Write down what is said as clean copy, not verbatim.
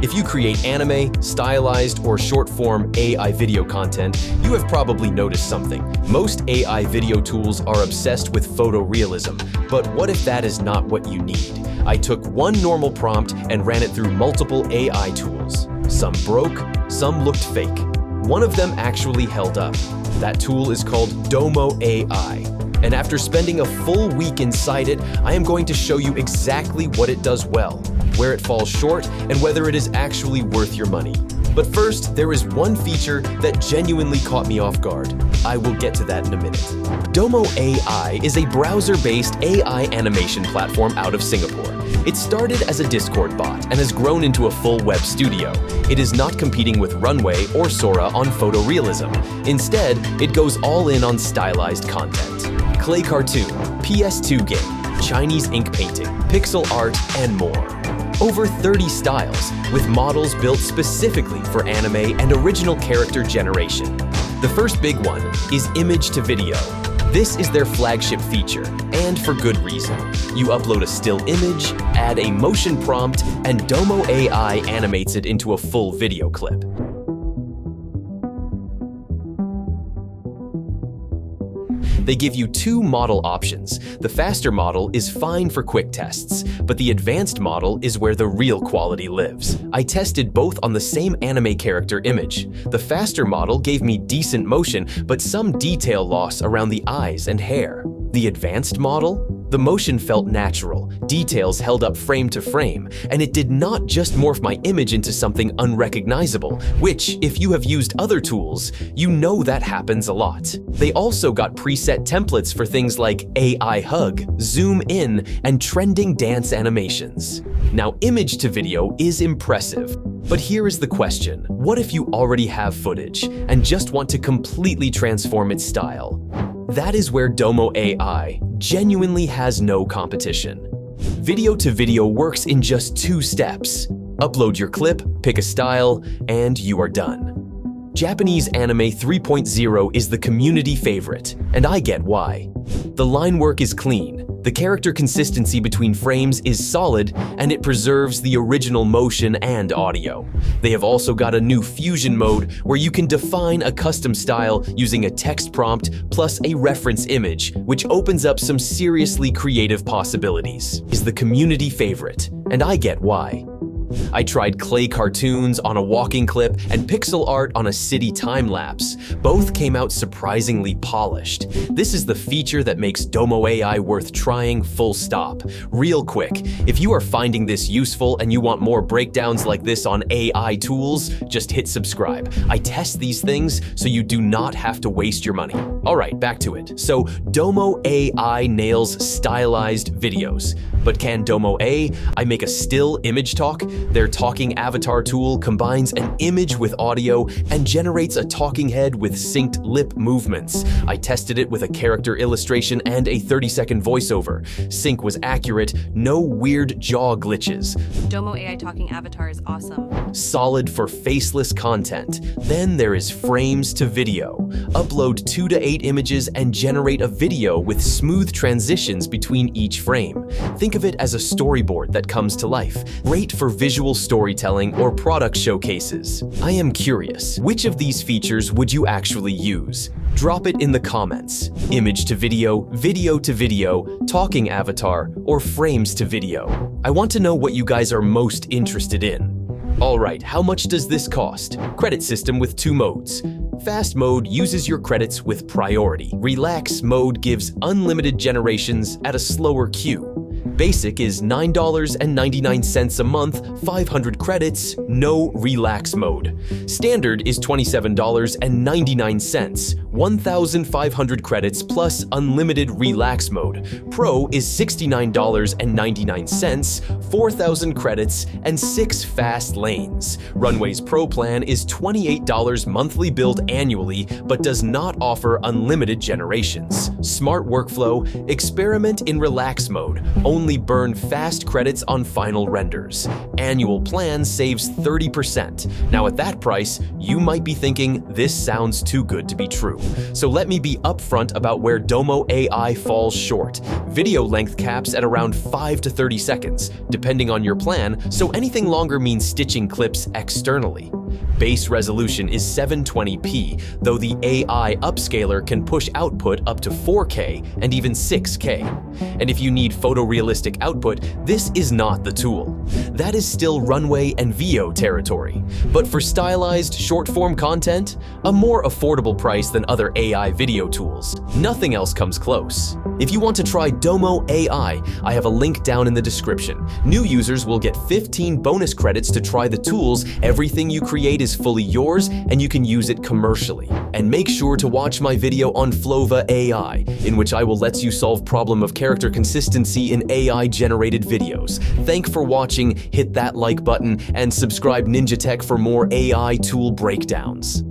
If you create anime, stylized, or short-form AI video content, you have probably noticed something. Most AI video tools are obsessed with photorealism, but what if that is not what you need? I took one normal prompt and ran it through multiple AI tools. Some broke, some looked fake. One of them actually held up. That tool is called DomoAI. And after spending a full week inside it, I am going to show you exactly what it does well, where it falls short, and whether it is actually worth your money. But first, there is one feature that genuinely caught me off guard. I will get to that in a minute. DomoAI is a browser-based AI animation platform out of Singapore. It started as a Discord bot and has grown into a full web studio. It is not competing with Runway or Sora on photorealism. Instead, it goes all in on stylized content. Clay cartoon, PS2 game, Chinese ink painting, pixel art, and more. Over 30 styles, with models built specifically for anime and original character generation. The first big one is image to video. This is their flagship feature, and for good reason. You upload a still image, add a motion prompt, and DomoAI animates it into a full video clip. They give you two model options. The faster model is fine for quick tests, but the advanced model is where the real quality lives. I tested both on the same anime character image. The faster model gave me decent motion, but some detail loss around the eyes and hair. The advanced model? The motion felt natural, details held up frame to frame, and it did not just morph my image into something unrecognizable, which, if you have used other tools, you know that happens a lot. They also got preset templates for things like AI hug, zoom in, and trending dance animations. Now, image to video is impressive, but here is the question. What if you already have footage and just want to completely transform its style? That is where DomoAI genuinely has no competition. Video to video works in just 2 steps. Upload your clip, pick a style, and you are done. Japanese Anime 3.0 is the community favorite, and I get why. The line work is clean, the character consistency between frames is solid, and it preserves the original motion and audio. They have also got a new fusion mode where you can define a custom style using a text prompt plus a reference image, which opens up some seriously creative possibilities. Is the community favorite, and I get why. I tried clay cartoons on a walking clip and pixel art on a city time-lapse. Both came out surprisingly polished. This is the feature that makes DomoAI worth trying, full stop. Real quick, if you are finding this useful and you want more breakdowns like this on AI tools, just hit subscribe. I test these things so you do not have to waste your money. Alright, back to it. So, DomoAI nails stylized videos. But can DomoAI make a still image talk? Their talking avatar tool combines an image with audio and generates a talking head with synced lip movements. I tested it with a character illustration and a 30-second voiceover. Sync was accurate, no weird jaw glitches. DomoAI talking avatar is awesome. Solid for faceless content. Then there is frames to video. Upload 2 to 8 images and generate a video with smooth transitions between each frame. Think of it as a storyboard that comes to life. Great for visual storytelling or product showcases. I am curious, which of these features would you actually use? Drop it in the comments. Image to video, video to video, talking avatar, or frames to video. I want to know what you guys are most interested in. Alright, how much does this cost? Credit system with 2 modes. Fast mode uses your credits with priority. Relax mode gives unlimited generations at a slower queue. Basic is $9.99 a month, 500 credits, no relax mode. Standard is $27.99, 1,500 credits plus unlimited relax mode. Pro is $69.99, 4,000 credits, and 6 fast lanes. Runway's Pro plan is $28 monthly billed annually, but does not offer unlimited generations. Smart workflow, experiment in relax mode, only burn fast credits on final renders. Annual plan saves 30%. Now at that price, you might be thinking, this sounds too good to be true. So let me be upfront about where DomoAI falls short. Video length caps at around 5 to 30 seconds, depending on your plan, so anything longer means stitching clips externally. Base resolution is 720p, though the AI upscaler can push output up to 4K and even 6K. And if you need photorealistic output, this is not the tool. That is still runway and VO territory. But for stylized, short-form content, a more affordable price than other AI video tools. Nothing else comes close. If you want to try DomoAI, I have a link down in the description. New users will get 15 bonus credits to try the tools. Everything you create is fully yours, and you can use it commercially. And make sure to watch my video on Flova AI, in which I will let you solve problem of character consistency in AI-generated videos. Thank for watching, hit that like button, and subscribe ninjatech for more AI tool breakdowns.